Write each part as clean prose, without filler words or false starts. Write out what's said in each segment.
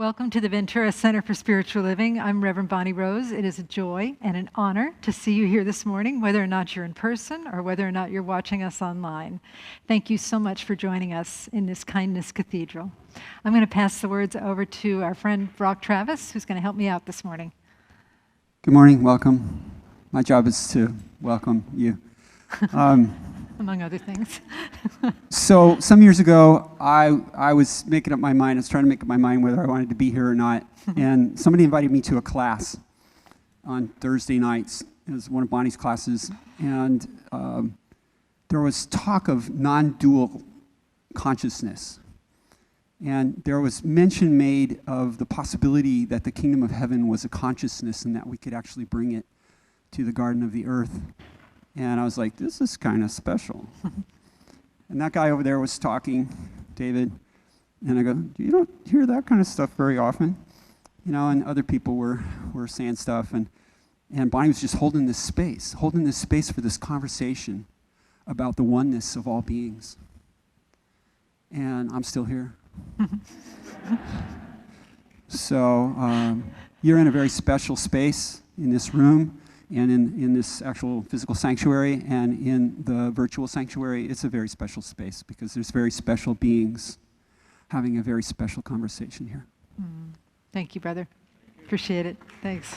Welcome to the Ventura Center for Spiritual Living. I'm Reverend Bonnie Rose. It is a joy and an honor to see you here this morning, whether or not you're in person or whether or not you're watching us online. Thank you so much for joining us in this Kindness Cathedral. I'm going to pass the words over to our friend Brock Travis, who's going to help me out this morning. Good morning, welcome. My job is to welcome you. Among other things. So some years ago, I was making up my mind. I was trying to make up my mind whether I wanted to be here or not. And somebody invited me to a class on Thursday nights. It was one of Bonnie's classes. And there was talk of non-dual consciousness. And there was mention made of the possibility that the kingdom of heaven was a consciousness and that we could actually bring it to the garden of the earth. And I was like, this is kind of special. And that guy over there was talking, David, and I go, you don't hear that kind of stuff very often. You know, and other people were saying stuff, and Bonnie was just holding this space for this conversation about the oneness of all beings. And I'm still here. So you're in a very special space in this room, and in this actual physical sanctuary, and in the virtual sanctuary. It's a very special space because there's very special beings having a very special conversation here. Thank you, brother. Appreciate it. Thanks.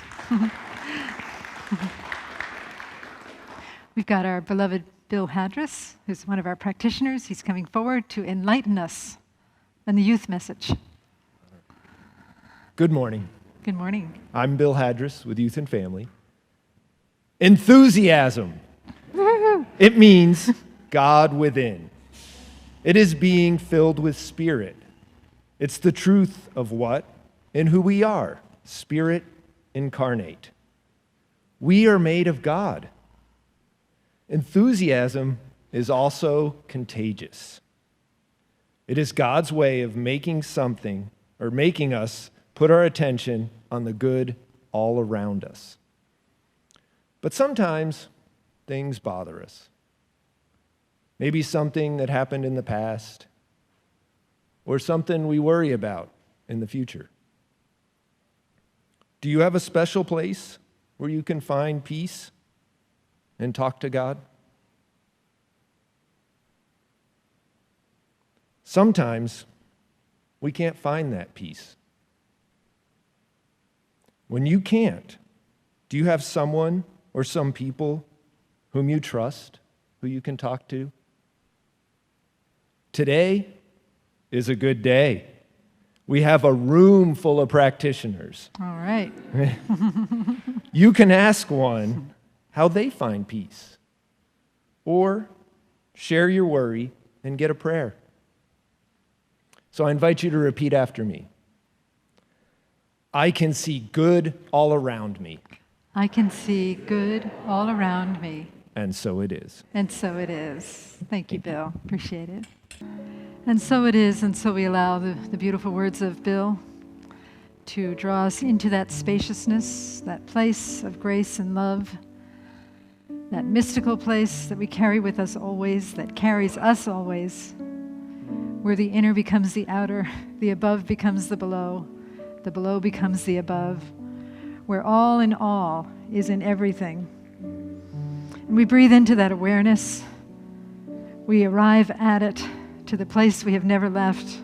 We've got our beloved Bill Hadris, who's one of our practitioners. He's coming forward to enlighten us on the youth message. Good morning. Good morning. I'm Bill Hadris with Youth and Family. Enthusiasm. It means God within. It is being filled with spirit. It's the truth of what and who we are, spirit incarnate. We are made of God. Enthusiasm is also contagious. It is God's way of making us put our attention on the good all around us. But sometimes things bother us. Maybe something that happened in the past, or something we worry about in the future. Do you have a special place where you can find peace and talk to God? Sometimes we can't find that peace. When you can't, do you have someone or some people whom you trust, who you can talk to? Today is a good day. We have a room full of practitioners. All right. You can ask one how they find peace, or share your worry and get a prayer. So I invite you to repeat after me. I can see good all around me. I can see good all around me. And so it is. And so it is. Thank you, Bill. Appreciate it. And so it is, and so we allow the beautiful words of Bill to draw us into that spaciousness, that place of grace and love, that mystical place that we carry with us always, that carries us always, where the inner becomes the outer, the above becomes the below becomes the above, where all in all is in everything. And we breathe into that awareness. We arrive at it, to the place we have never left.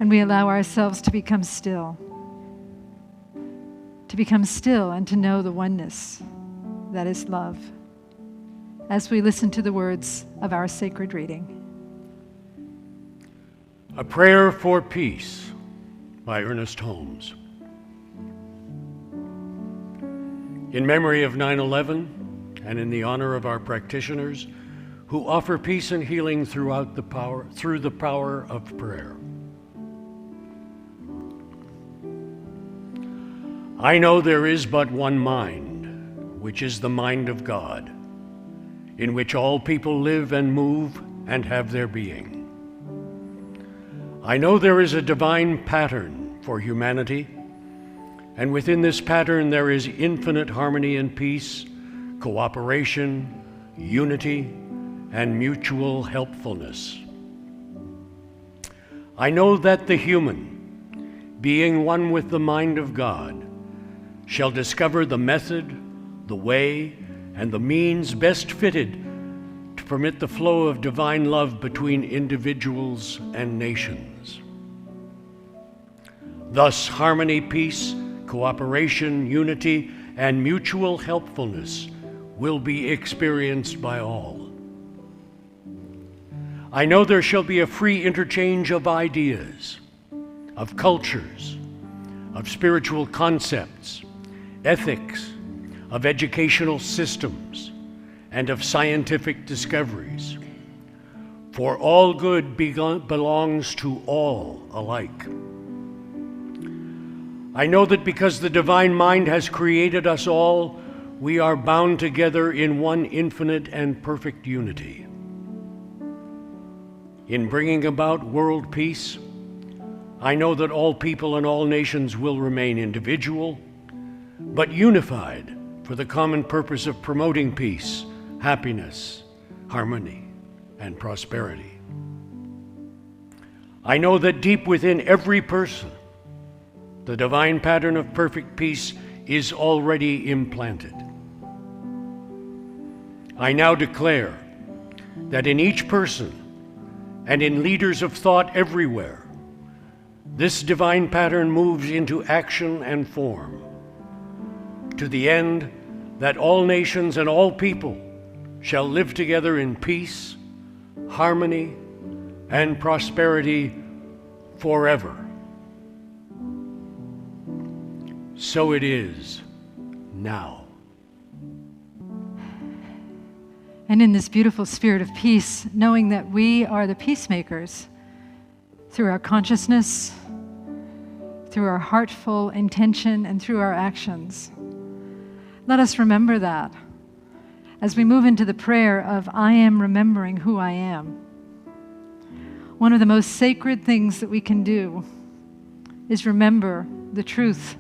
And we allow ourselves to become still. To become still and to know the oneness that is love. As we listen to the words of our sacred reading. A Prayer for Peace by Ernest Holmes. In memory of 9/11 and in the honor of our practitioners who offer peace and healing through the power of prayer. I know there is but one mind, which is the mind of God, in which all people live and move and have their being. I know there is a divine pattern for humanity, and within this pattern there is infinite harmony and peace, cooperation, unity, and mutual helpfulness. I know that the human, being one with the mind of God, shall discover the method, the way, and the means best fitted to permit the flow of divine love between individuals and nations. Thus, harmony, peace, cooperation, unity, and mutual helpfulness will be experienced by all. I know there shall be a free interchange of ideas, of cultures, of spiritual concepts, ethics, of educational systems, and of scientific discoveries. For all good belongs to all alike. I know that because the divine mind has created us all, we are bound together in one infinite and perfect unity. In bringing about world peace, I know that all people and all nations will remain individual, but unified for the common purpose of promoting peace, happiness, harmony, and prosperity. I know that deep within every person, the divine pattern of perfect peace is already implanted. I now declare that in each person and in leaders of thought everywhere, this divine pattern moves into action and form, to the end that all nations and all people shall live together in peace, harmony, and prosperity forever. So it is now. And in this beautiful spirit of peace, knowing that we are the peacemakers through our consciousness, through our heartful intention, and through our actions. Let us remember that as we move into the prayer of I am remembering who I am. One of the most sacred things that we can do is remember the truth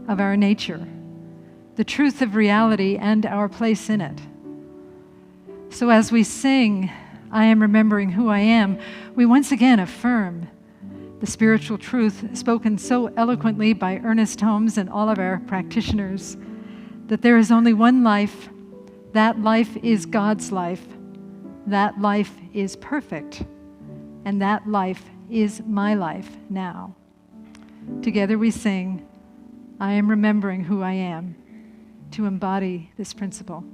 of our nature, the truth of reality and our place in it. So as we sing, I am remembering who I am, we once again affirm the spiritual truth spoken so eloquently by Ernest, Holmes, and all of our practitioners, that there is only one life. That life is God's life. That life is perfect. And that life is my life now. Together we sing, I am remembering who I am, to embody this principle.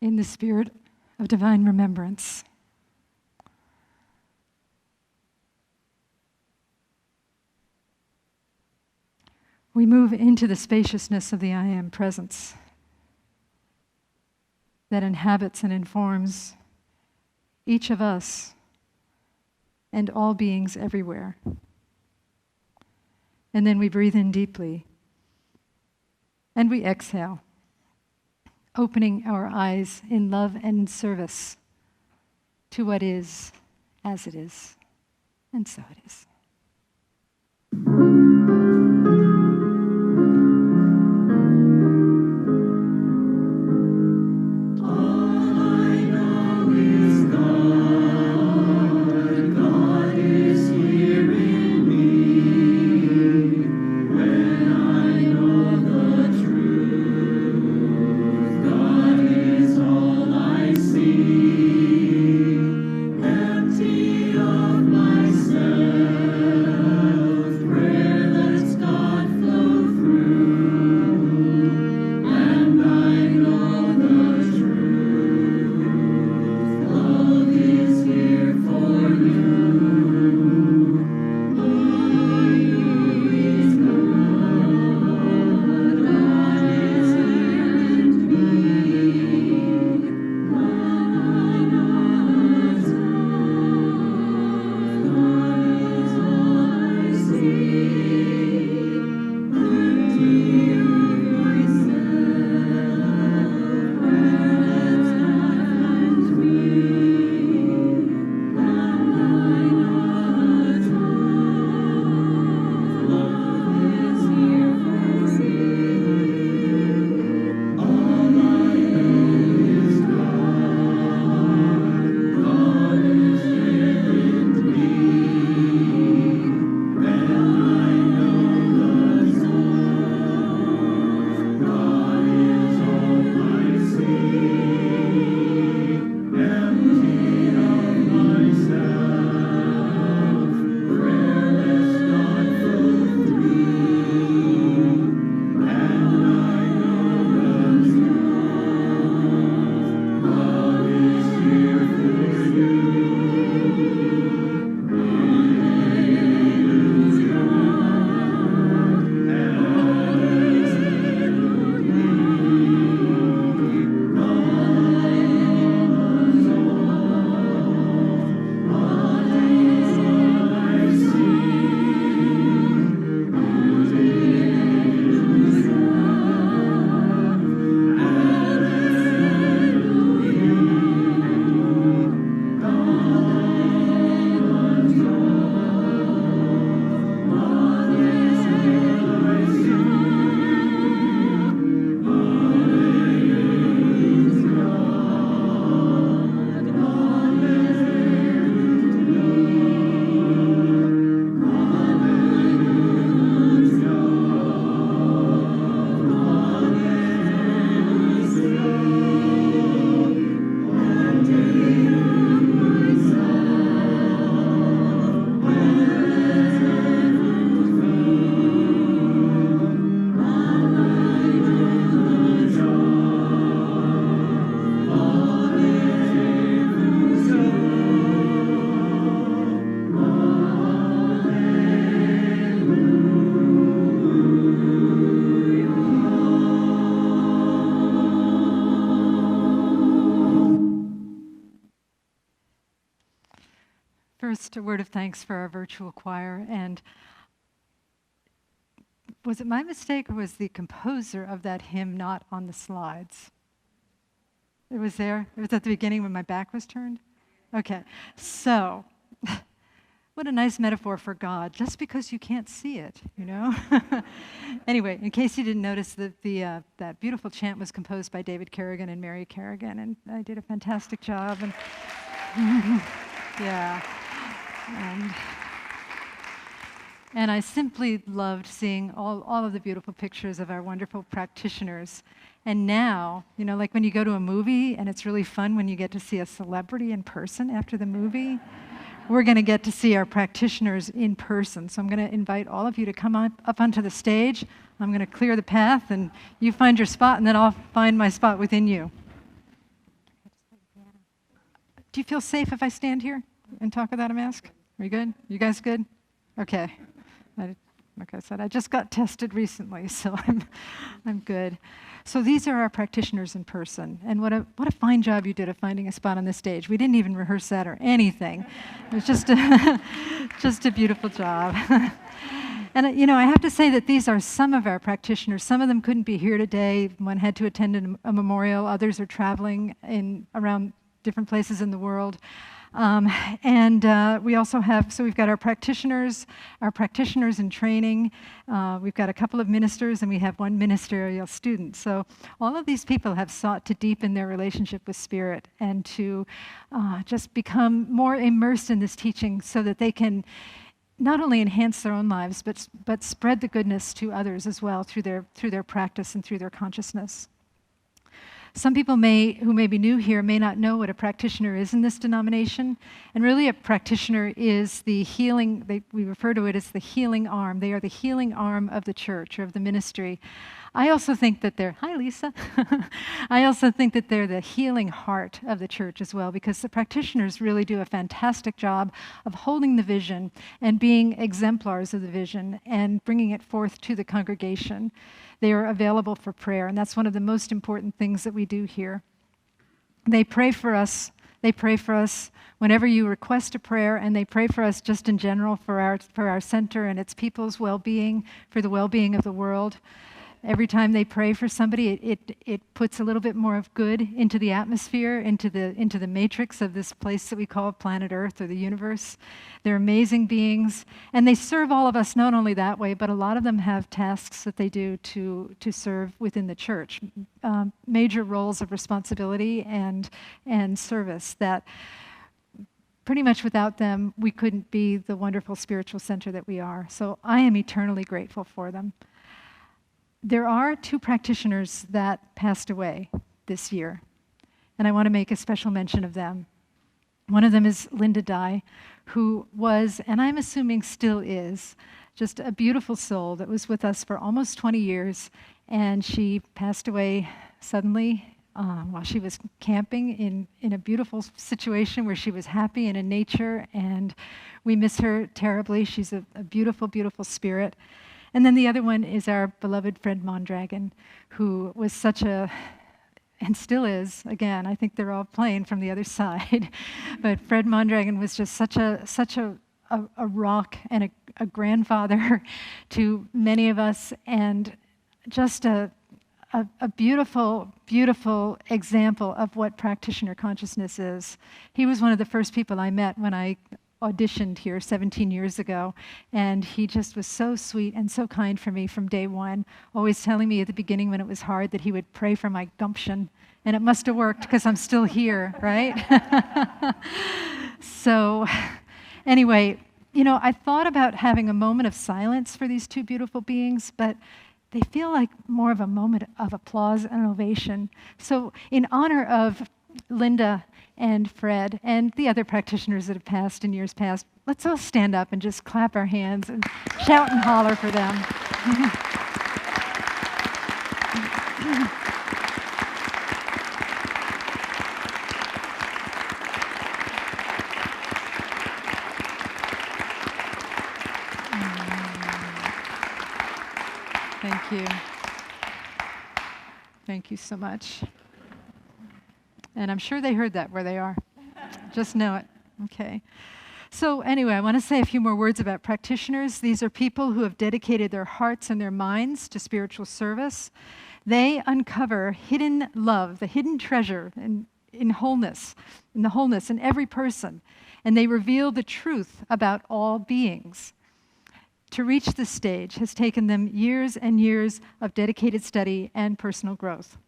In the spirit of divine remembrance, we move into the spaciousness of the I Am presence that inhabits and informs each of us and all beings everywhere. And then we breathe in deeply and we exhale, opening our eyes in love and service to what is, as it is, and so it is. I first, a word of thanks for our virtual choir. And was it my mistake or was the composer of that hymn not on the slides? It was there? It was at the beginning when my back was turned? Okay. So, what a nice metaphor for God, just because you can't see it, you know? Anyway, in case you didn't notice, that beautiful chant was composed by David Kerrigan and Mary Kerrigan, and I did a fantastic job. And yeah. And I simply loved seeing all of the beautiful pictures of our wonderful practitioners. And now, you know, like when you go to a movie and it's really fun when you get to see a celebrity in person after the movie, we're going to get to see our practitioners in person. So I'm going to invite all of you to come up onto the stage. I'm going to clear the path, and you find your spot, and then I'll find my spot within you. Do you feel safe if I stand here and talk without a mask? Are you good? You guys good? Okay. Like I said, I just got tested recently, so I'm good. So these are our practitioners in person, and what a fine job you did of finding a spot on the stage. We didn't even rehearse that or anything. It was just a beautiful job. And you know, I have to say that these are some of our practitioners. Some of them couldn't be here today. One had to attend a memorial. Others are traveling around different places in the world. We also have, so we've got our practitioners in training. We've got a couple of ministers, and we have one ministerial student. So all of these people have sought to deepen their relationship with Spirit and to just become more immersed in this teaching so that they can not only enhance their own lives, but spread the goodness to others as well through their practice and through their consciousness. Some people who may be new here may not know what a practitioner is in this denomination. And really a practitioner is the healing, we refer to it as the healing arm. They are the healing arm of the church or of the ministry. I also think that hi Lisa. I also think that they're the healing heart of the church as well, because the practitioners really do a fantastic job of holding the vision and being exemplars of the vision and bringing it forth to the congregation. They are available for prayer, and that's one of the most important things that we do here. They pray for us. They pray for us whenever you request a prayer, and they pray for us just in general for our center and its people's well-being, for the well-being of the world. Every time they pray for somebody, it puts a little bit more of good into the atmosphere, into the matrix of this place that we call planet Earth or the universe. They're amazing beings, and they serve all of us not only that way, but a lot of them have tasks that they do to serve within the church, major roles of responsibility and service that pretty much without them, we couldn't be the wonderful spiritual center that we are. So I am eternally grateful for them. There are 2 practitioners that passed away this year, and I want to make a special mention of them. One of them is Linda Dye, who was, and I'm assuming still is, just a beautiful soul that was with us for almost 20 years, and she passed away suddenly while she was camping in a beautiful situation where she was happy and in nature, and we miss her terribly. She's a beautiful, beautiful spirit. And then the other one is our beloved friend Mondragon, who was and still is, again, I think they're all playing from the other side, but Fred Mondragon was just such a rock and a grandfather to many of us, and just a beautiful, beautiful example of what practitioner consciousness is. He was one of the first people I met when I auditioned here 17 years ago, and he just was so sweet and so kind for me from day one, always telling me at the beginning when it was hard that he would pray for my gumption, and it must have worked because I'm still here, right? So anyway, you know, I thought about having a moment of silence for these 2 beautiful beings, but they feel like more of a moment of applause and ovation. So in honor of Linda and Fred and the other practitioners that have passed in years past, let's all stand up and just clap our hands and shout and holler for them. Thank you. Thank you so much. And I'm sure they heard that where they are. Just know it. Okay. So anyway, I want to say a few more words about practitioners. These are people who have dedicated their hearts and their minds to spiritual service. They uncover hidden love, the hidden treasure in the wholeness in every person, and they reveal the truth about all beings. To reach this stage has taken them years and years of dedicated study and personal growth.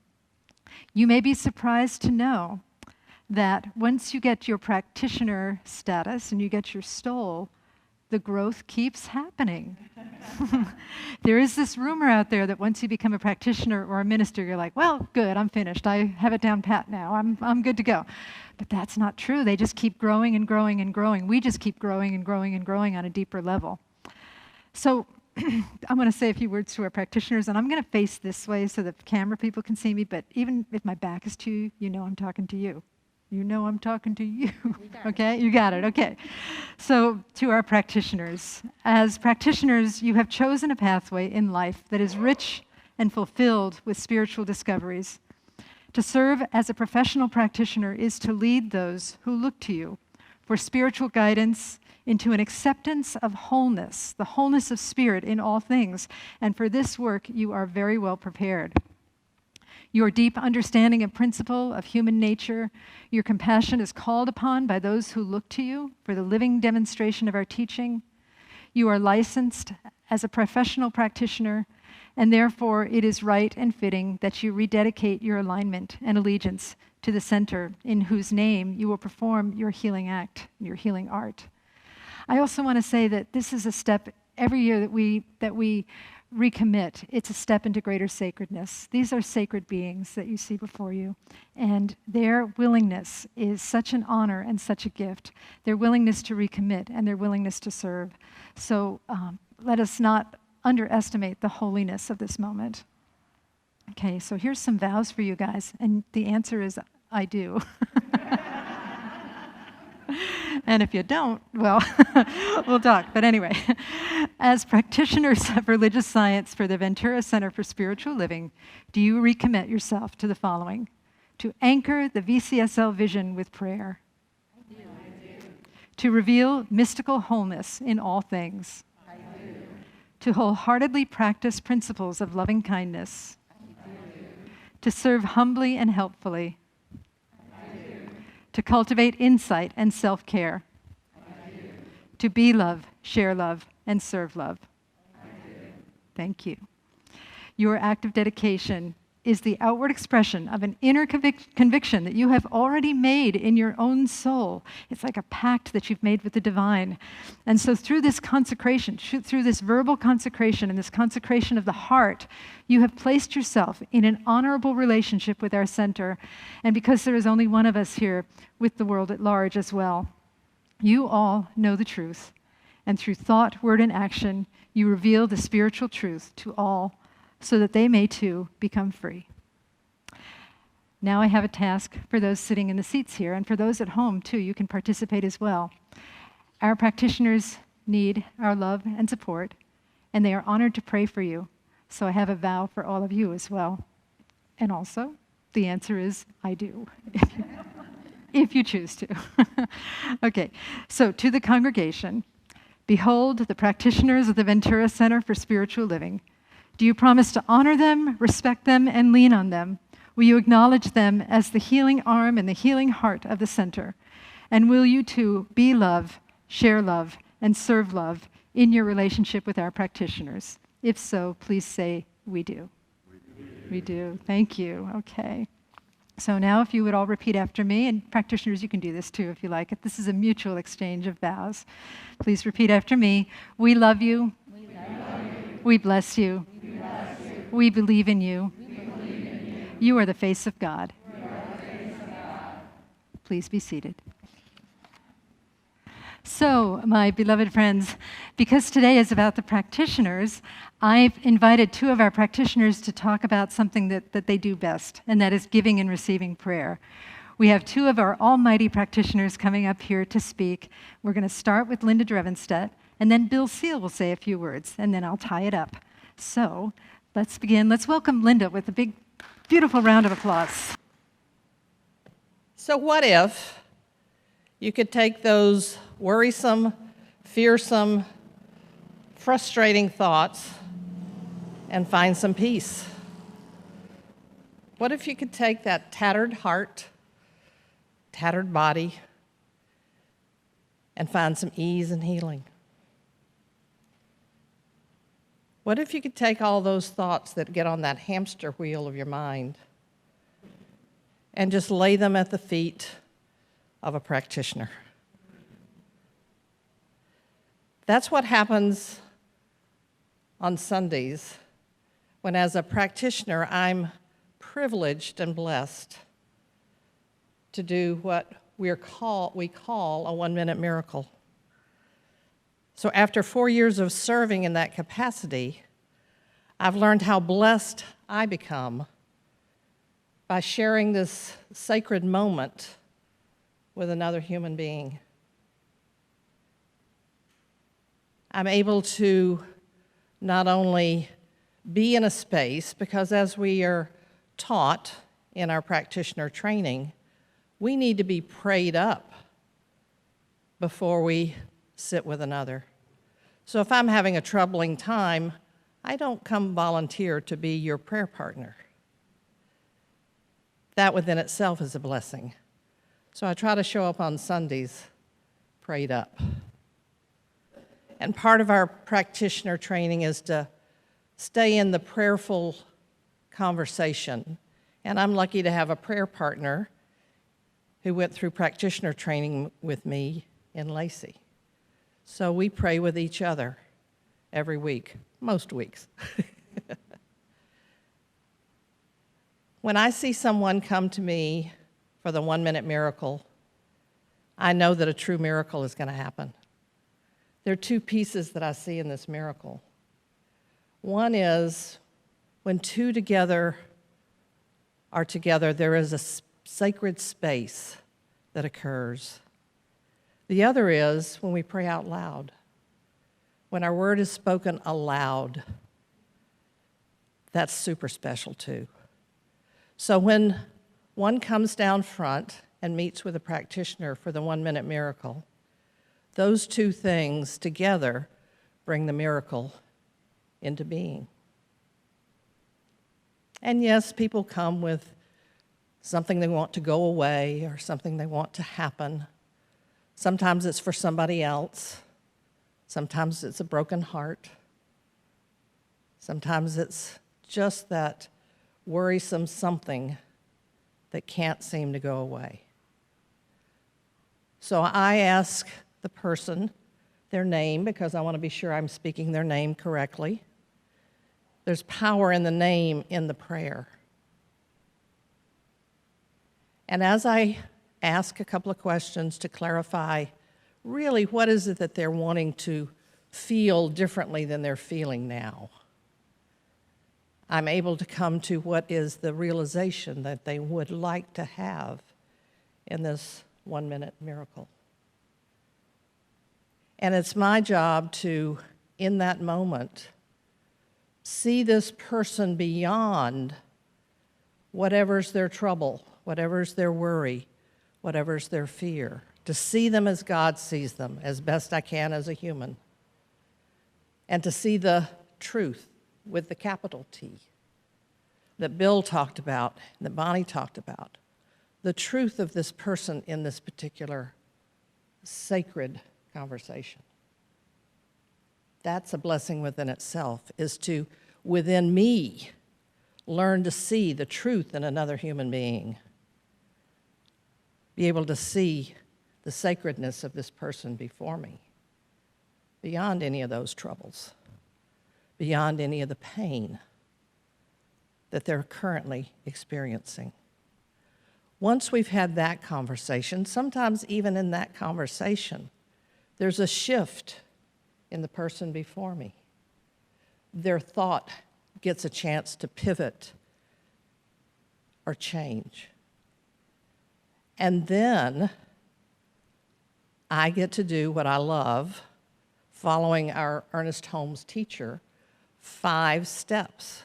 You may be surprised to know that once you get your practitioner status and you get your stole, the growth keeps happening. There is this rumor out there that once you become a practitioner or a minister, you're like, well, good, I'm finished. I have it down pat now. I'm good to go. But that's not true. They just keep growing and growing and growing. We just keep growing and growing and growing on a deeper level. So I'm going to say a few words to our practitioners, and I'm going to face this way so that the camera people can see me, but even if my back is to you, you know I'm talking to you. You know I'm talking to you. Okay? You got it. Okay. So to our practitioners, as practitioners, you have chosen a pathway in life that is rich and fulfilled with spiritual discoveries. To serve as a professional practitioner is to lead those who look to you for spiritual guidance into an acceptance of wholeness, the wholeness of spirit in all things. And for this work, you are very well prepared. Your deep understanding of principle of human nature, your compassion is called upon by those who look to you for the living demonstration of our teaching. You are licensed as a professional practitioner, and therefore it is right and fitting that you rededicate your alignment and allegiance to the center in whose name you will perform your healing act, your healing art. I also want to say that this is a step every year that we recommit. It's a step into greater sacredness. These are sacred beings that you see before you, and their willingness is such an honor and such a gift. Their willingness to recommit and their willingness to serve. So let us not underestimate the holiness of this moment. Okay, so here's some vows for you guys, and the answer is I do. And if you don't, well, we'll talk. But anyway, as practitioners of religious science for the Ventura Center for Spiritual Living, do you recommit yourself to the following? To anchor the VCSL vision with prayer. I do. To reveal mystical wholeness in all things. I do. To wholeheartedly practice principles of loving kindness. I do. To serve humbly and helpfully. To cultivate insight and self-care. To be love, share love, and serve love. Thank you. Your act of dedication is the outward expression of an inner conviction that you have already made in your own soul. It's like a pact that you've made with the divine. And so through this consecration, through this verbal consecration and this consecration of the heart, you have placed yourself in an honorable relationship with our center. And because there is only one of us here, with the world at large as well. You all know the truth. And through thought, word, and action, you reveal the spiritual truth to all, so that they may too become free. Now I have a task for those sitting in the seats here, and for those at home too, you can participate as well. Our practitioners need our love and support, and they are honored to pray for you. So I have a vow for all of you as well. And also, the answer is I do, if you choose to. Okay, so to the congregation, behold the practitioners of the Ventura Center for Spiritual Living. Do you promise to honor them, respect them, and lean on them? Will you acknowledge them as the healing arm and the healing heart of the center? And will you too be love, share love, and serve love in your relationship with our practitioners? If so, please say, we do. We do. Thank you. Okay. So now if you would all repeat after me, and practitioners, you can do this too if you like it. This is a mutual exchange of vows. Please repeat after me. We love you. We love you. We bless you. We believe in you. You are the face of God. Please be seated. So, my beloved friends, because today is about the practitioners, I've invited two of our practitioners to talk about something that they do best, and that is giving and receiving prayer. We have two of our almighty practitioners coming up here to speak. We're going to start with Linda Drevenstedt, and then Bill Seal will say a few words, and then I'll tie it up. So, let's begin. Let's welcome Linda with a big, beautiful round of applause. So what if you could take those worrisome, fearsome, frustrating thoughts and find some peace? What if you could take that tattered heart, tattered body, and find some ease and healing? What if you could take all those thoughts that get on that hamster wheel of your mind and just lay them at the feet of a practitioner? That's what happens on Sundays when, as a practitioner, I'm privileged and blessed to do what we call a 1-minute miracle. So after 4 years of serving in that capacity, I've learned how blessed I become by sharing this sacred moment with another human being. I'm able to not only be in a space, because as we are taught in our practitioner training, we need to be prayed up before we sit with another. So if I'm having a troubling time, I don't come volunteer to be your prayer partner. That within itself is a blessing. So I try to show up on Sundays prayed up. And part of our practitioner training is to stay in the prayerful conversation. And I'm lucky to have a prayer partner who went through practitioner training with me in Lacey. So we pray with each other every week, most weeks. When I see someone come to me for the 1-minute miracle, I know that a true miracle is going to happen. There are two pieces that I see in this miracle. One is when two are together, there is a sacred space that occurs. The other is when we pray out loud, when our word is spoken aloud. That's super special too. So when one comes down front and meets with a practitioner for the 1-minute miracle, those two things together bring the miracle into being. And yes, people come with something they want to go away or something they want to happen. Sometimes it's for somebody else. Sometimes it's a broken heart. Sometimes it's just that worrisome something that can't seem to go away. So I ask the person their name because I want to be sure I'm speaking their name correctly. There's power in the name in the prayer. And as I ask a couple of questions to clarify really what is it that they're wanting to feel differently than they're feeling now, I'm able to come to what is the realization that they would like to have in this 1-minute miracle. And it's my job to, in that moment, see this person beyond whatever's their trouble, whatever's their worry, whatever's their fear, to see them as God sees them, as best I can as a human, and to see the truth with the capital T that Bill talked about, that Bonnie talked about, the truth of this person in this particular sacred conversation. That's a blessing within itself, is to, within me, learn to see the truth in another human being, be able to see the sacredness of this person before me, beyond any of those troubles, beyond any of the pain that they're currently experiencing. Once we've had that conversation, sometimes even in that conversation, there's a shift in the person before me. Their thought gets a chance to pivot or change. And then I get to do what I love, following our Ernest Holmes teacher, 5 steps.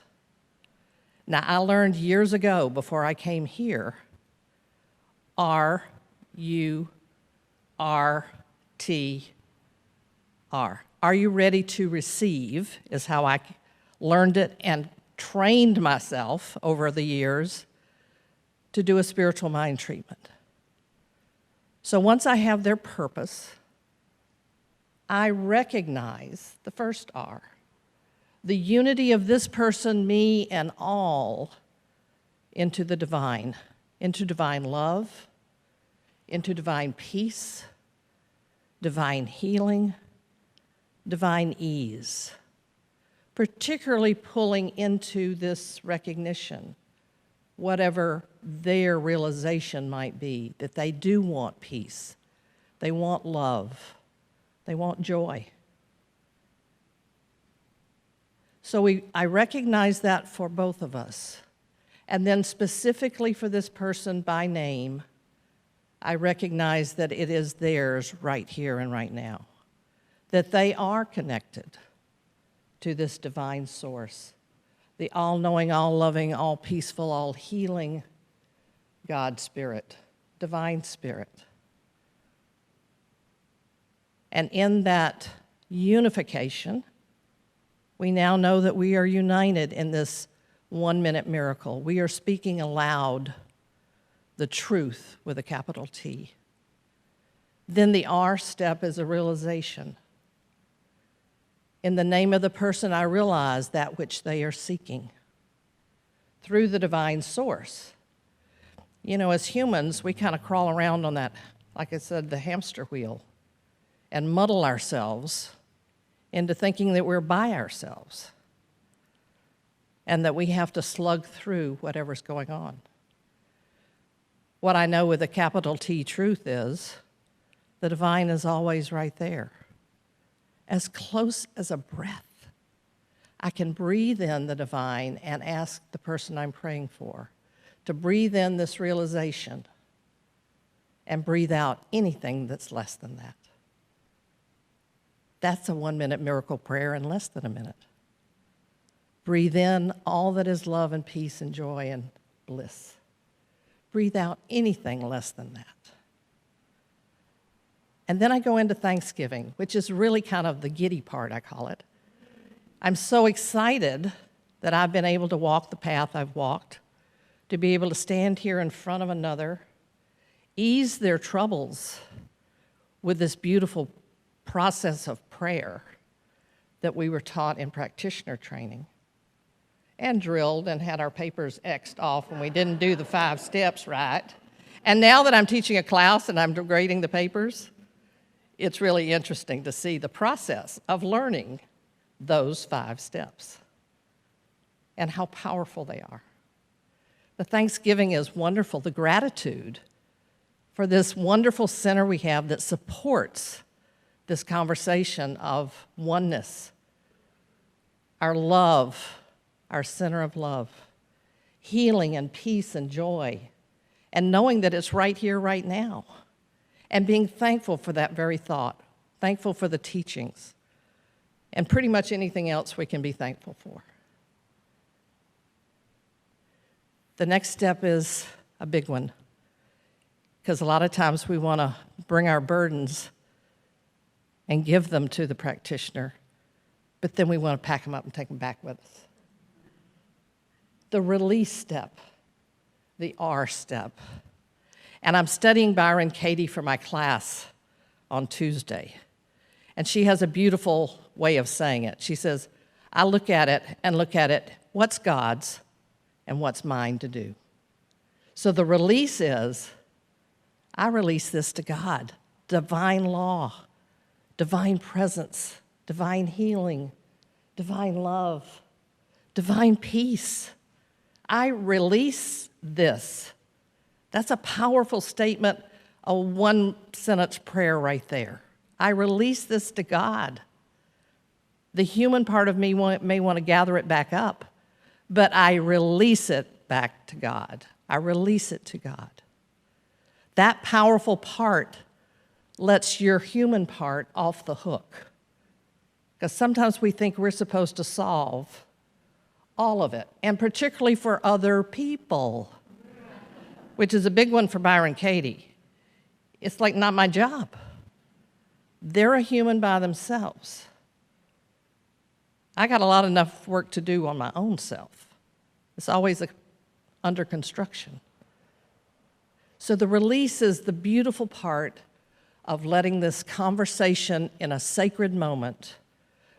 Now, I learned years ago, before I came here, R-U-R-T. R. Are you ready to receive, is how I learned it and trained myself over the years to do a spiritual mind treatment. So once I have their purpose, I recognize the first R, the unity of this person, me, and all into the divine, into divine love, into divine peace, divine healing, divine ease, particularly pulling into this recognition, whatever their realization might be, that they do want peace, they want love, they want joy. So I recognize that for both of us. And then specifically for this person by name, I recognize that it is theirs right here and right now, that they are connected to this divine source, the all-knowing, all-loving, all-peaceful, all-healing God Spirit, divine Spirit. And in that unification, we now know that we are united in this 1-minute miracle. We are speaking aloud the truth with a capital T. Then the R step is a realization. In the name of the person, I realize that which they are seeking through the divine source. You know, as humans, we kind of crawl around on that, like I said, the hamster wheel, and muddle ourselves into thinking that we're by ourselves and that we have to slug through whatever's going on. What I know with a capital T truth is the divine is always right there, as close as a breath. I can breathe in the divine and ask the person I'm praying for to breathe in this realization and breathe out anything that's less than that. That's a 1-minute miracle prayer in less than a minute. Breathe in all that is love and peace and joy and bliss. Breathe out anything less than that. And then I go into Thanksgiving, which is really kind of the giddy part, I call it. I'm so excited that I've been able to walk the path I've walked, to be able to stand here in front of another, ease their troubles with this beautiful process of prayer that we were taught in practitioner training and drilled and had our papers X'd off when we didn't do the 5 steps right. And now that I'm teaching a class and I'm grading the papers, it's really interesting to see the process of learning those 5 steps and how powerful they are. The Thanksgiving is wonderful, the gratitude for this wonderful center we have that supports this conversation of oneness, our love, our center of love, healing and peace and joy, and knowing that it's right here, right now, and being thankful for that very thought, thankful for the teachings, and pretty much anything else we can be thankful for. The next step is a big one, because a lot of times we want to bring our burdens and give them to the practitioner, but then we want to pack them up and take them back with us. The release step, the R step. And I'm studying Byron Katie for my class on Tuesday. And she has a beautiful way of saying it. She says, I look at it, what's God's and what's mine to do? So the release is, I release this to God, divine law, divine presence, divine healing, divine love, divine peace. I release this. That's a powerful statement, a 1-sentence prayer right there. I release this to God. The human part of me may want to gather it back up, but I release it back to God. I release it to God. That powerful part lets your human part off the hook. Because sometimes we think we're supposed to solve all of it, and particularly for other people, which is a big one for Byron Katie. It's like not my job. They're a human by themselves. I got a lot enough work to do on my own self. It's always under construction. So the release is the beautiful part of letting this conversation in a sacred moment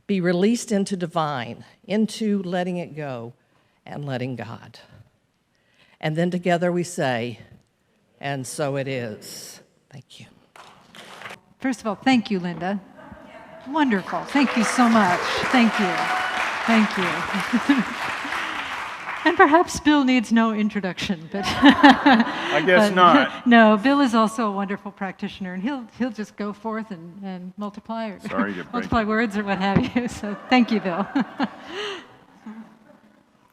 be released into divine, into letting it go and letting God. And then together we say, and so it is. Thank you. First of all, thank you, Linda. Wonderful. Thank you so much. Thank you. Thank you. And perhaps Bill needs no introduction, but I guess not. No, Bill is also a wonderful practitioner, and he'll just go forth and multiply or Sorry to break multiply it. words or what have you. So thank you, Bill.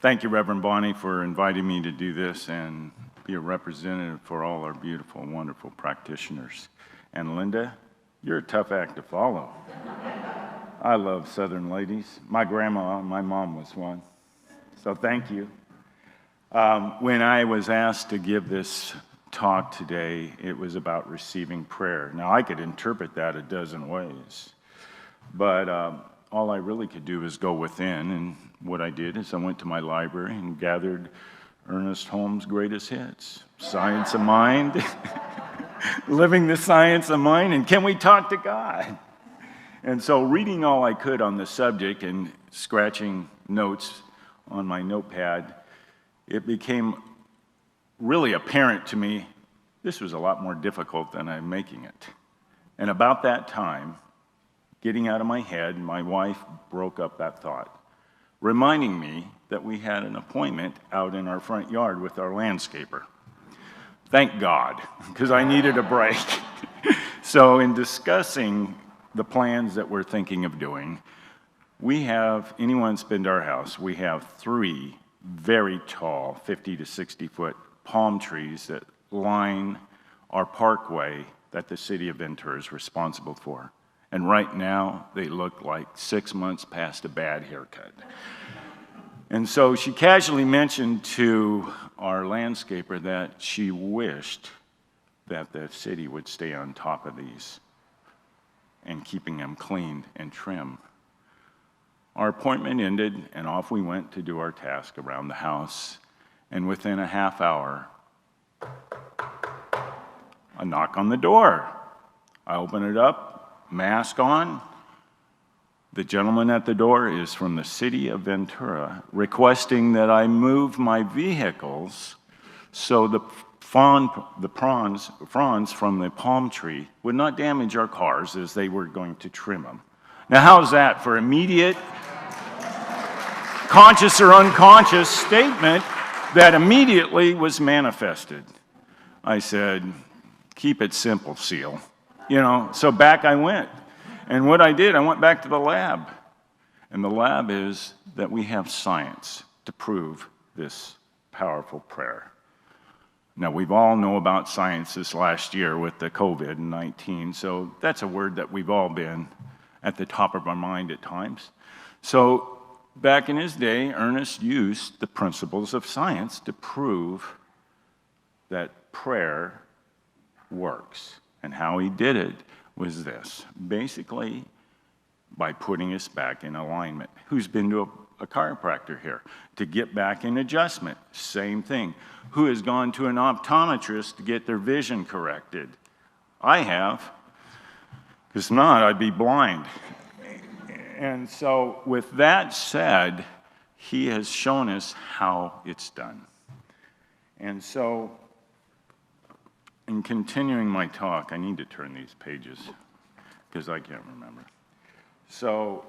Thank you, Reverend Bonnie, for inviting me to do this and be a representative for all our beautiful and wonderful practitioners. And Linda, you're a tough act to follow. I love Southern ladies. My grandma, my mom was one. So thank you. When I was asked to give this talk today, it was about receiving prayer. Now, I could interpret that a dozen ways, but all I really could do was go within, and what I did is I went to my library and gathered Ernest Holmes' greatest hits, Science of Mind, Living the Science of Mind, and Can We Talk to God? And so reading all I could on the subject and scratching notes on my notepad, it became really apparent to me this was a lot more difficult than I'm making it. And about that time, getting out of my head, my wife broke up that thought, reminding me that we had an appointment out in our front yard with our landscaper. Thank God, because I needed a break. So in discussing the plans that we're thinking of doing, we have, anyone's been to our house, we have 3 very tall, 50 to 60 foot palm trees that line our parkway that the city of Ventura is responsible for. And right now, they look like 6 months past a bad haircut. And so she casually mentioned to our landscaper that she wished that the city would stay on top of these and keeping them clean and trim. Our appointment ended, and off we went to do our task around the house. And within a half hour, a knock on the door. I open it up, mask on. The gentleman at the door is from the city of Ventura, requesting that I move my vehicles so the fronds from the palm tree would not damage our cars as they were going to trim them. Now, how's that for immediate, conscious or unconscious statement that immediately was manifested? I said, keep it simple, Seal. So back I went. And what I did, I went back to the lab. And the lab is that we have science to prove this powerful prayer. Now, we've all known about science this last year with the COVID-19, so that's a word that we've all been at the top of our mind at times. So back in his day, Ernest used the principles of science to prove that prayer works. And how he did it was this. Basically, by putting us back in alignment. Who's been to a chiropractor here? To get back in adjustment, same thing. Who has gone to an optometrist to get their vision corrected? I have. Because not, I'd be blind. And so with that said, he has shown us how it's done. And so in continuing my talk, I need to turn these pages because I can't remember. So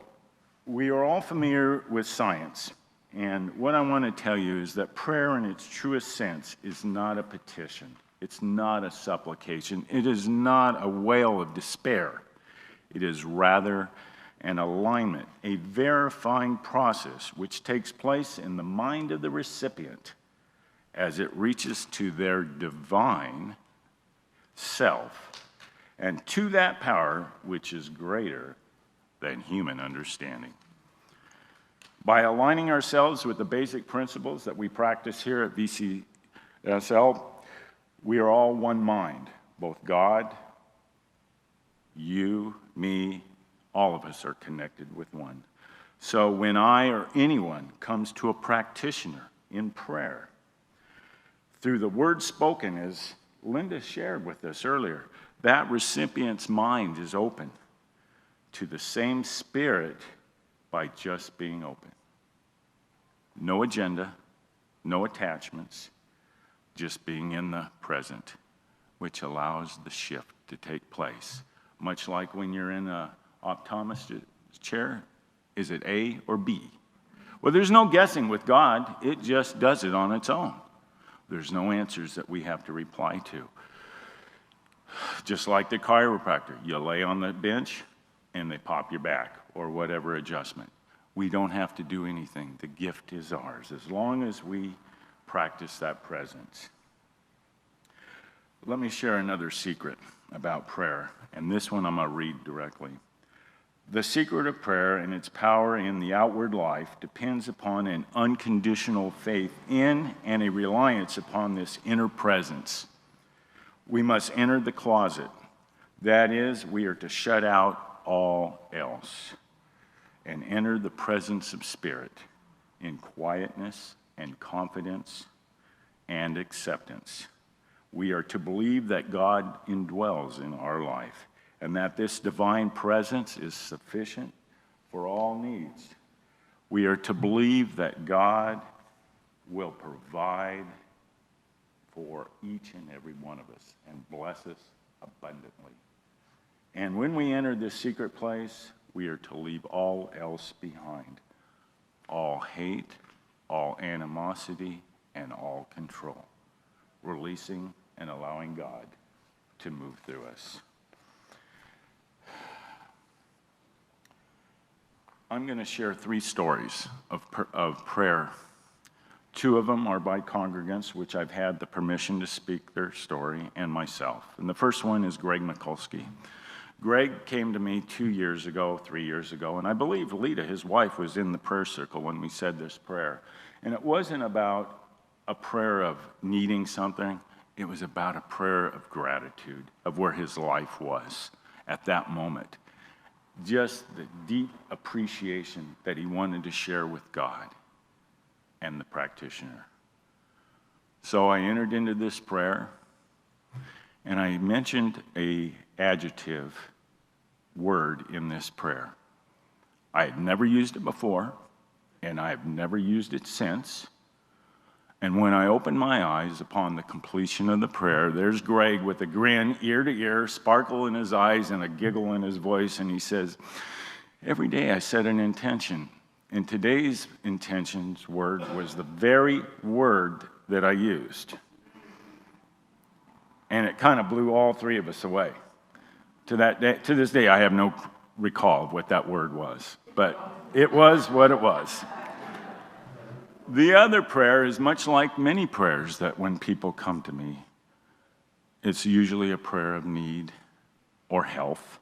we are all familiar with science. And what I want to tell you is that prayer in its truest sense is not a petition. It's not a supplication. It is not a wail of despair. It is rather an alignment, a verifying process which takes place in the mind of the recipient as it reaches to their divine self and to that power which is greater than human understanding. By aligning ourselves with the basic principles that we practice here at VenturaCSL, we are all one mind, both God, you, me, all of us are connected with one. So when I or anyone comes to a practitioner in prayer, through the word spoken, as Linda shared with us earlier, that recipient's mind is open to the same Spirit by just being open. No agenda, no attachments, just being in the present, which allows the shift to take place. Much like when you're in an optometrist chair, is it A or B? Well, there's no guessing with God. It just does it on its own. There's no answers that we have to reply to. Just like the chiropractor, you lay on the bench and they pop your back or whatever adjustment. We don't have to do anything. The gift is ours as long as we practice that presence. Let me share another secret about prayer, and this one I'm going to read directly. The secret of prayer and its power in the outward life depends upon an unconditional faith in and a reliance upon this inner presence. We must enter the closet. That is, we are to shut out all else and enter the presence of Spirit in quietness and confidence and acceptance. We are to believe that God indwells in our life and that this divine presence is sufficient for all needs. We are to believe that God will provide for each and every one of us and bless us abundantly. And when we enter this secret place, we are to leave all else behind. All hate, all animosity, and all control. Releasing and allowing God to move through us. I'm going to share 3 stories of prayer. 2 of them are by congregants, which I've had the permission to speak their story, and myself. And the first one is Greg Mikulski. Greg came to me 3 years ago, and I believe Lita, his wife, was in the prayer circle when we said this prayer. And it wasn't about a prayer of needing something. It was about a prayer of gratitude of where his life was at that moment. Just the deep appreciation that he wanted to share with God and the practitioner. So I entered into this prayer, and I mentioned an adjective word in this prayer. I had never used it before, and I have never used it since. And when I opened my eyes upon the completion of the prayer, there's Greg with a grin, ear to ear, sparkle in his eyes, and a giggle in his voice, and he says, every day I set an intention. And today's intentions word was the very word that I used. And it kind of blew all 3 of us away. To this day, I have no recall of what that word was, but it was what it was. The other prayer is much like many prayers that when people come to me, it's usually a prayer of need or health.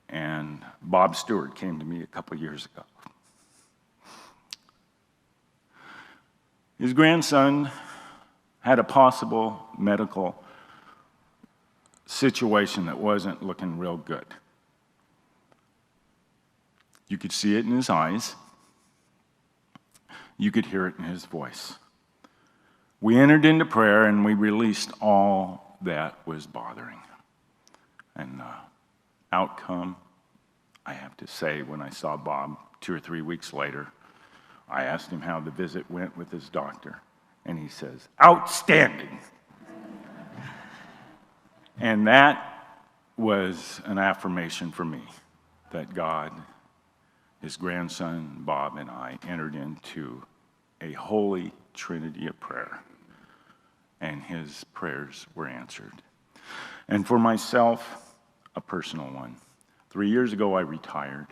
And Bob Stewart came to me a couple years ago. His grandson had a possible medical situation that wasn't looking real good. You could see it in his eyes. You could hear it in his voice. We entered into prayer and we released all that was bothering. And the outcome, I have to say, when I saw Bob 2 or 3 weeks later, I asked him how the visit went with his doctor. And he says, outstanding. And that was an affirmation for me that God, his grandson, Bob, and I entered into a holy trinity of prayer, and his prayers were answered. And for myself, a personal one. 3 years ago, I retired.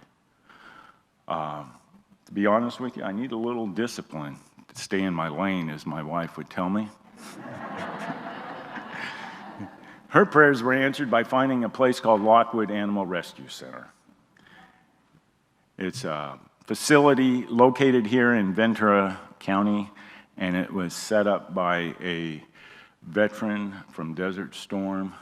To be honest with you, I need a little discipline to stay in my lane, as my wife would tell me. Her prayers were answered by finding a place called Lockwood Animal Rescue Center. It's a facility located here in Ventura County, and it was set up by a veteran from Desert Storm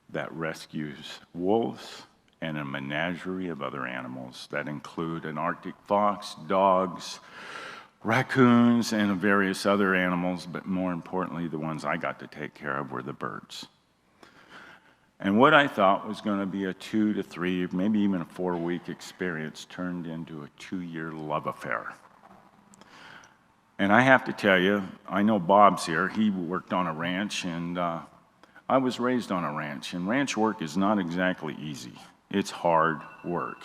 that rescues wolves and a menagerie of other animals that include an Arctic fox, dogs, raccoons, and various other animals, but more importantly, the ones I got to take care of were the birds. And what I thought was going to be a 2 to 3, maybe even a 4-week experience turned into a 2-year love affair. And I have to tell you, I know Bob's here. He worked on a ranch, and I was raised on a ranch. And ranch work is not exactly easy. It's hard work.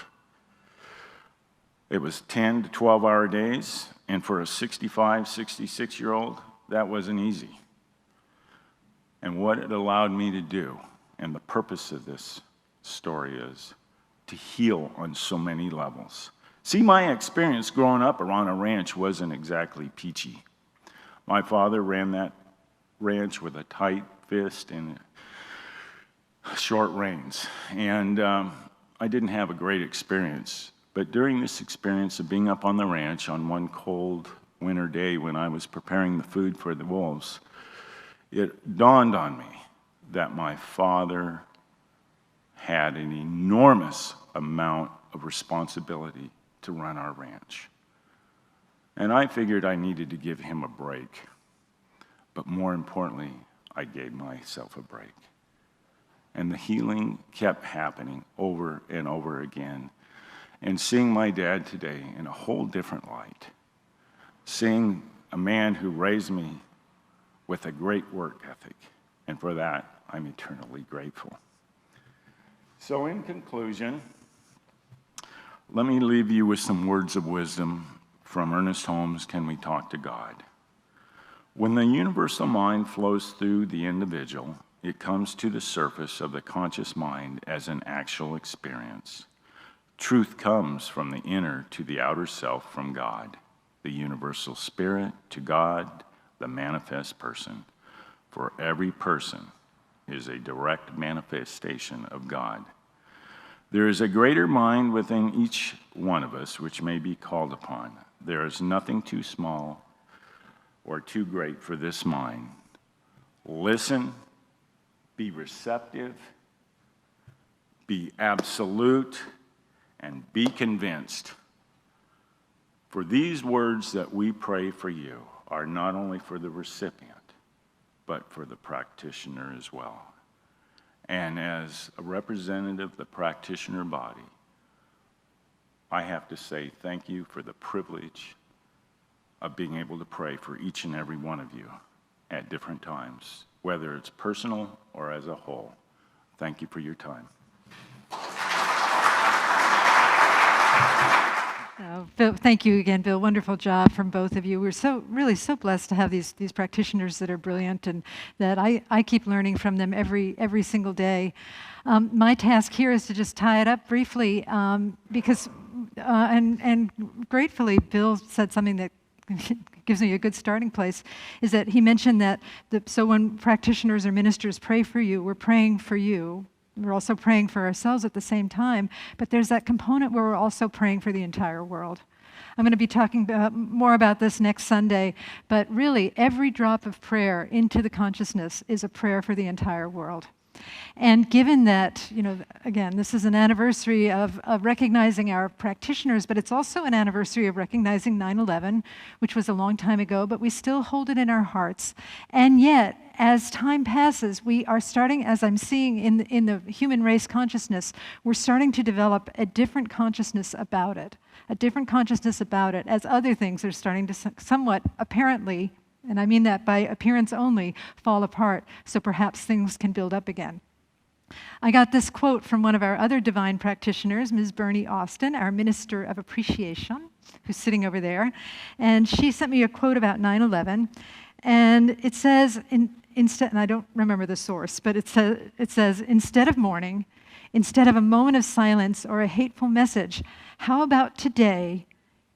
It was 10 to 12-hour days, and for a 65, 66-year-old, that wasn't easy. And what it allowed me to do, and the purpose of this story is to heal on so many levels. See, my experience growing up around a ranch wasn't exactly peachy. My father ran that ranch with a tight fist and short reins, and I didn't have a great experience. But during this experience of being up on the ranch on one cold winter day when I was preparing the food for the wolves, it dawned on me that my father had an enormous amount of responsibility to run our ranch. And I figured I needed to give him a break. But more importantly, I gave myself a break. And the healing kept happening over and over again. And seeing my dad today in a whole different light, seeing a man who raised me with a great work ethic, and for that, I'm eternally grateful. So in conclusion, let me leave you with some words of wisdom from Ernest Holmes, Can We Talk to God? When the universal mind flows through the individual, it comes to the surface of the conscious mind as an actual experience. Truth comes from the inner to the outer self from God, the universal spirit to God, the manifest person. For every person is a direct manifestation of God. There is a greater mind within each one of us which may be called upon. There is nothing too small or too great for this mind. Listen, be receptive, be absolute, and be convinced. For these words that we pray for you are not only for the recipient, but for the practitioner as well. And as a representative of the practitioner body, I have to say thank you for the privilege of being able to pray for each and every one of you at different times, whether it's personal or as a whole. Thank you for your time. Bill, thank you again, Bill. Wonderful job from both of you. We're really so blessed to have these practitioners that are brilliant and that I keep learning from them every single day. My task here is to just tie it up briefly because, and gratefully, Bill said something that gives me a good starting place, is that he mentioned that, so when practitioners or ministers pray for you, we're praying for you. We're also praying for ourselves at the same time, but there's that component where we're also praying for the entire world. I'm going to be talking more about this next Sunday, but really every drop of prayer into the consciousness is a prayer for the entire world. And given that, again, this is an anniversary of recognizing our practitioners, but it's also an anniversary of recognizing 9/11, which was a long time ago, but we still hold it in our hearts. And yet, as time passes, we are starting, as I'm seeing in the human race consciousness, we're starting to develop a different consciousness about it, as other things are starting to somewhat apparently, and I mean that by appearance only, fall apart, so perhaps things can build up again. I got this quote from one of our other divine practitioners, Ms. Bernie Austin, our Minister of Appreciation, who's sitting over there, and she sent me a quote about 9/11, and it says, instead, and I don't remember the source, but it says, instead of mourning, instead of a moment of silence or a hateful message, how about today,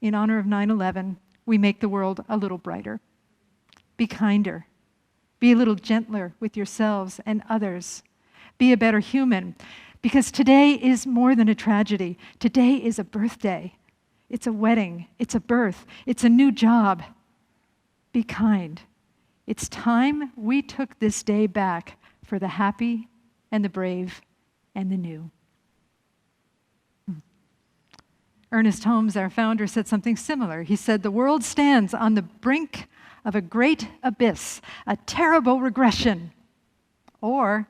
in honor of 9/11, we make the world a little brighter? Be kinder. Be a little gentler with yourselves and others. Be a better human. Because today is more than a tragedy. Today is a birthday. It's a wedding. It's a birth. It's a new job. Be kind. It's time we took this day back for the happy and the brave and the new. Ernest Holmes, our founder, said something similar. He said, "The world stands on the brink of a great abyss, a terrible regression, or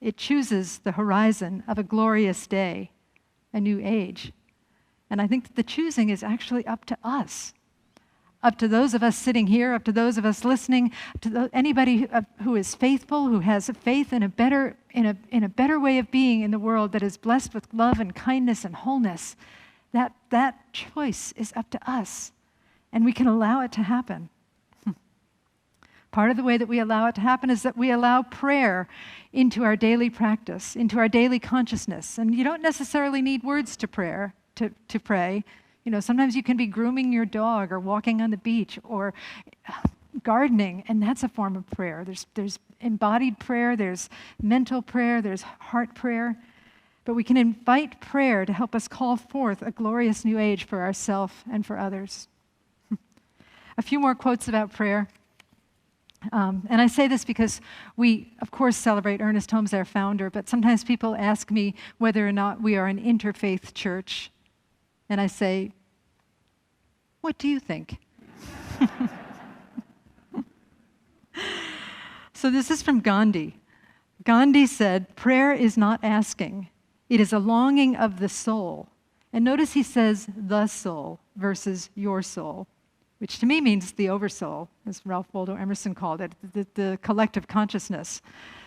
it chooses the horizon of a glorious day, a new age." And I think that the choosing is actually up to us, up to those of us sitting here, up to those of us listening, to anybody who is faithful, who has faith in a better way of being in the world that is blessed with love and kindness and wholeness. That choice is up to us, and we can allow it to happen. Part of the way that we allow it to happen is that we allow prayer into our daily practice, into our daily consciousness. And you don't necessarily need words to pray. You know, sometimes you can be grooming your dog or walking on the beach or gardening, and that's a form of prayer. There's embodied prayer, there's mental prayer, there's heart prayer. But we can invite prayer to help us call forth a glorious new age for ourselves and for others. A few more quotes about prayer. And I say this because we, of course, celebrate Ernest Holmes, our founder, but sometimes people ask me whether or not we are an interfaith church. And I say, what do you think? So this is from Gandhi. Gandhi said, "Prayer is not asking. It is a longing of the soul." And notice he says the soul versus your soul, which to me means the oversoul, as Ralph Waldo Emerson called it, the collective consciousness.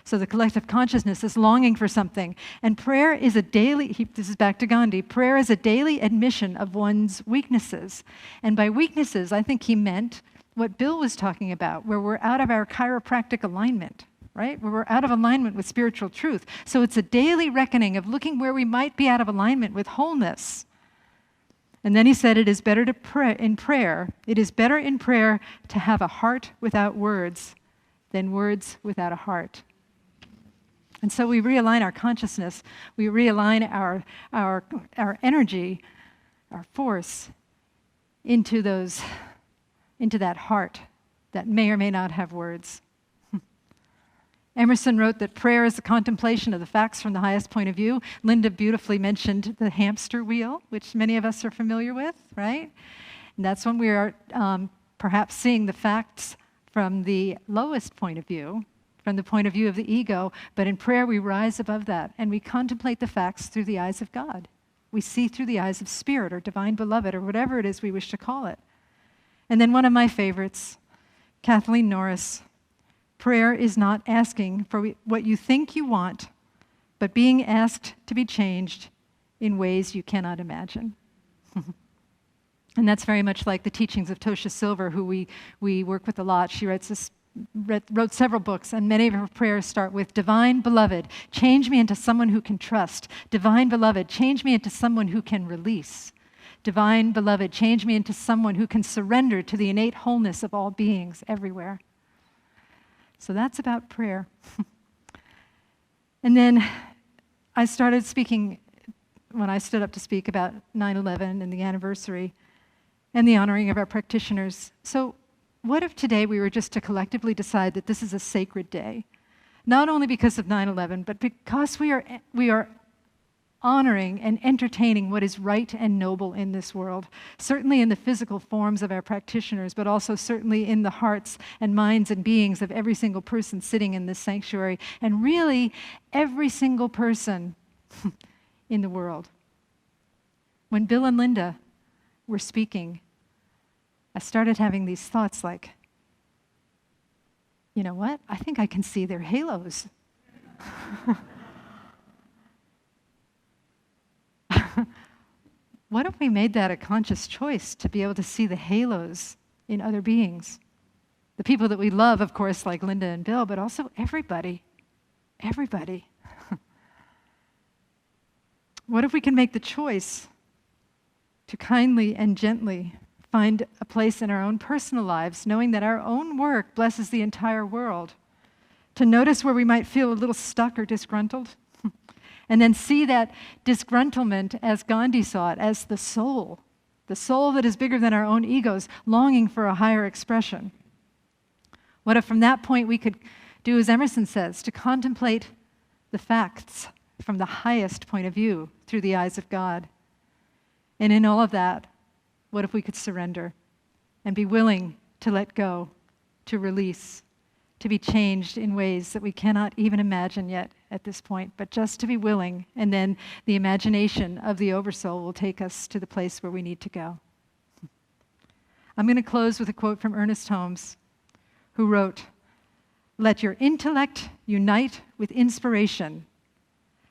So the collective consciousness is longing for something. And prayer is a daily, this is back to Gandhi, prayer is a daily admission of one's weaknesses. And by weaknesses, I think he meant what Bill was talking about, where we're out of our chiropractic alignment, right? Where we're out of alignment with spiritual truth. So it's a daily reckoning of looking where we might be out of alignment with wholeness. And then he said, it is better to pray in prayer. It is better in prayer to have a heart without words than words without a heart. And so we realign our consciousness. We realign our energy, our force into that heart that may or may not have words. Emerson wrote that prayer is the contemplation of the facts from the highest point of view. Linda beautifully mentioned the hamster wheel, which many of us are familiar with, right? And that's when we are perhaps seeing the facts from the lowest point of view, from the point of view of the ego. But in prayer, we rise above that, and we contemplate the facts through the eyes of God. We see through the eyes of Spirit or Divine Beloved or whatever it is we wish to call it. And then one of my favorites, Kathleen Norris. Prayer is not asking for what you think you want, but being asked to be changed in ways you cannot imagine. And that's very much like the teachings of Tosha Silver, who we work with a lot. She wrote several books, and many of her prayers start with, Divine Beloved, change me into someone who can trust. Divine Beloved, change me into someone who can release. Divine Beloved, change me into someone who can surrender to the innate wholeness of all beings everywhere. So that's about prayer. And then I started speaking, when I stood up to speak about 9/11 and the anniversary and the honoring of our practitioners. So what if today we were just to collectively decide that this is a sacred day? Not only because of 9/11, but because we are honoring and entertaining what is right and noble in this world, certainly in the physical forms of our practitioners, but also certainly in the hearts and minds and beings of every single person sitting in this sanctuary, and really every single person in the world. When Bill and Linda were speaking, I started having these thoughts like, you know what? I think I can see their halos. What if we made that a conscious choice to be able to see the halos in other beings? The people that we love, of course, like Linda and Bill, but also everybody. Everybody. What if we can make the choice to kindly and gently find a place in our own personal lives, knowing that our own work blesses the entire world, to notice where we might feel a little stuck or disgruntled, and then see that disgruntlement, as Gandhi saw it, as the soul that is bigger than our own egos, longing for a higher expression. What if from that point we could do as Emerson says, to contemplate the facts from the highest point of view through the eyes of God? And in all of that, what if we could surrender and be willing to let go, to release, to be changed in ways that we cannot even imagine yet at this point, but just to be willing, and then the imagination of the Oversoul will take us to the place where we need to go. I'm going to close with a quote from Ernest Holmes, who wrote, "Let your intellect unite with inspiration.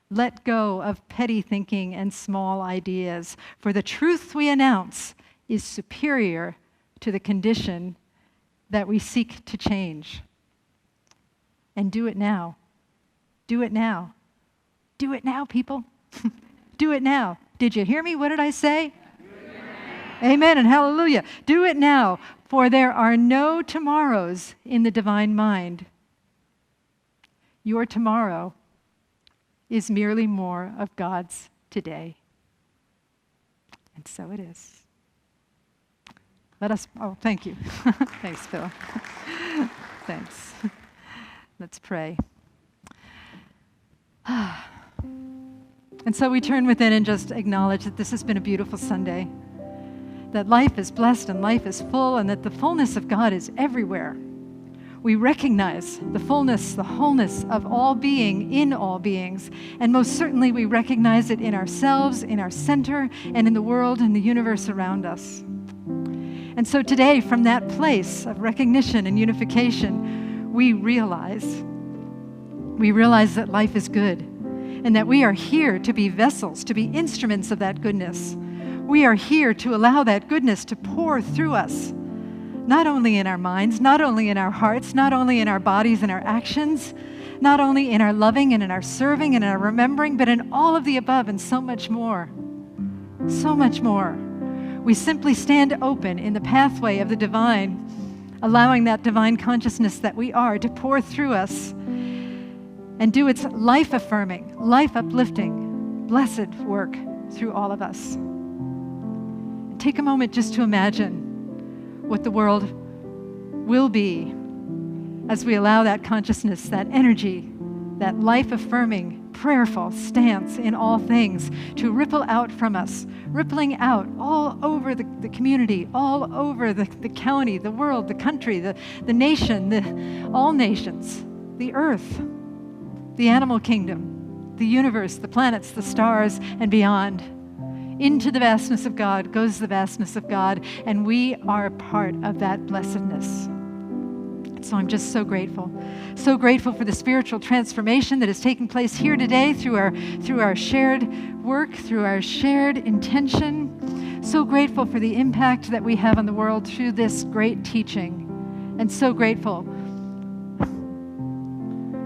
Let go of petty thinking and small ideas, for the truth we announce is superior to the condition that we seek to change." And do it now. Do it now. Do it now, people. Do it now. Did you hear me? What did I say? Amen and hallelujah. Do it now, for there are no tomorrows in the divine mind. Your tomorrow is merely more of God's today. And so it is. Thank you. Thanks, Phil. Thanks. Let's pray. And so we turn within and just acknowledge that this has been a beautiful Sunday, that life is blessed and life is full, and that the fullness of God is everywhere. We recognize the fullness, the wholeness of all being in all beings, and most certainly we recognize it in ourselves, in our center, and in the world and the universe around us. And so today, from that place of recognition and unification, we realize that life is good, and that we are here to be vessels, to be instruments of that goodness. We are here to allow that goodness to pour through us, not only in our minds, not only in our hearts, not only in our bodies and our actions, not only in our loving and in our serving and in our remembering, but in all of the above and so much more. So much more. We simply stand open in the pathway of the divine, allowing that divine consciousness that we are to pour through us and do its life-affirming, life-uplifting, blessed work through all of us. Take a moment just to imagine what the world will be as we allow that consciousness, that energy, that life-affirming, prayerful stance in all things to ripple out from us, rippling out all over the community, all over the county, the world, the country, the nation, all nations, the earth, the animal kingdom, the universe, the planets, the stars, and beyond. Into the vastness of God goes the vastness of God, and we are a part of that blessedness. So I'm just so grateful for the spiritual transformation that is taking place here today through our shared work, through our shared intention. So grateful for the impact that we have on the world through this great teaching, and so grateful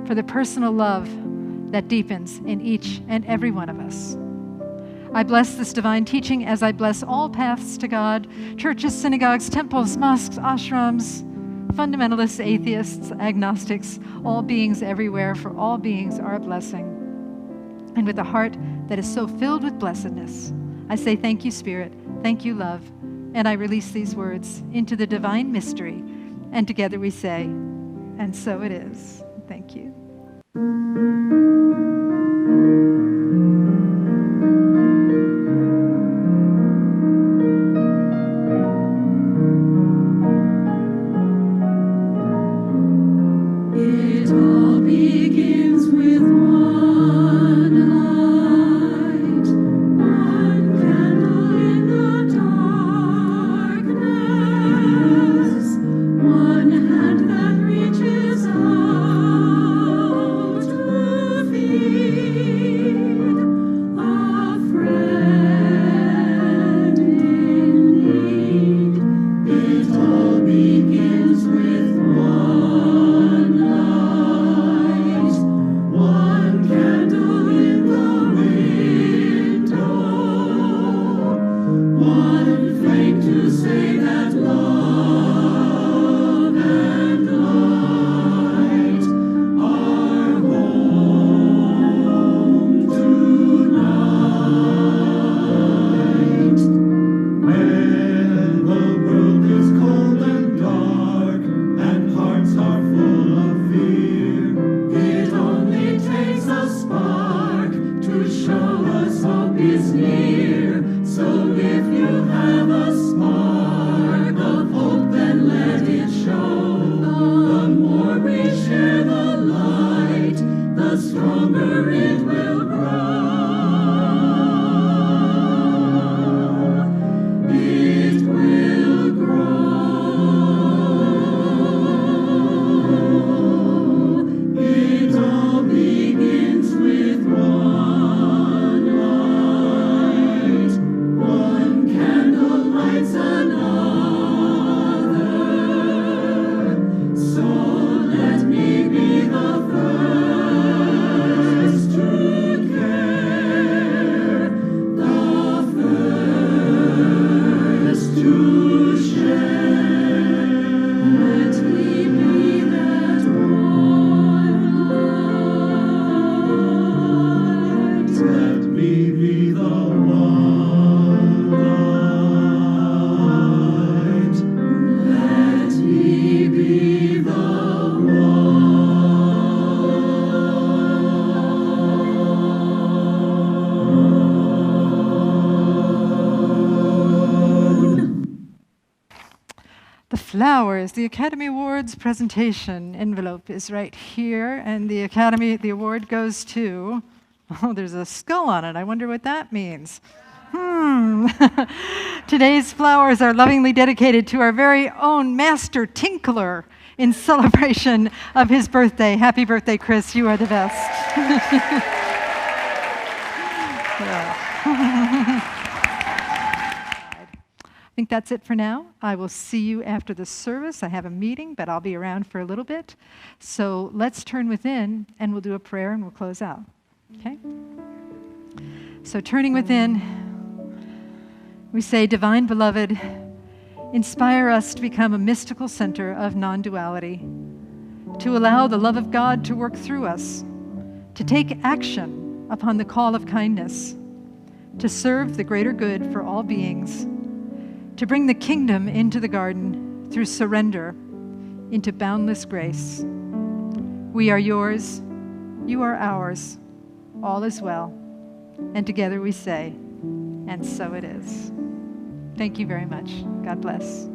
for the personal love that deepens in each and every one of us. I bless this divine teaching as I bless all paths to God, churches, synagogues, temples, mosques, ashrams, fundamentalists, atheists, agnostics, all beings everywhere, for all beings are a blessing. And with a heart that is so filled with blessedness, I say thank you, Spirit, thank you, love, and I release these words into the divine mystery, and together we say, and so it is. Thank you. It all begins with one light, one candle in the darkness, one hand that reaches out to feed a friend in need. It all begins with one light, one stronger it will grow. It will grow. It all begins with one light. One candle lights another. So let me be the first to care, the first to share. Let me be that one light. Let me be the one light. Let me be the The flowers, the Academy Awards presentation envelope is right here, and the award goes to, oh, there's a skull on it. I wonder what that means. Today's flowers are lovingly dedicated to our very own Master Tinkler in celebration of his birthday. Happy birthday, Chris. You are the best. I think that's it for now. I will see you after the service. I have a meeting, but I'll be around for a little bit. So let's turn within, and we'll do a prayer, and we'll close out. Okay? So turning within, we say, Divine Beloved, inspire us to become a mystical center of non-duality, to allow the love of God to work through us, to take action upon the call of kindness, to serve the greater good for all beings, to bring the kingdom into the garden through surrender into boundless grace. We are yours, you are ours, all is well, and together we say, and so it is. Thank you very much. God bless.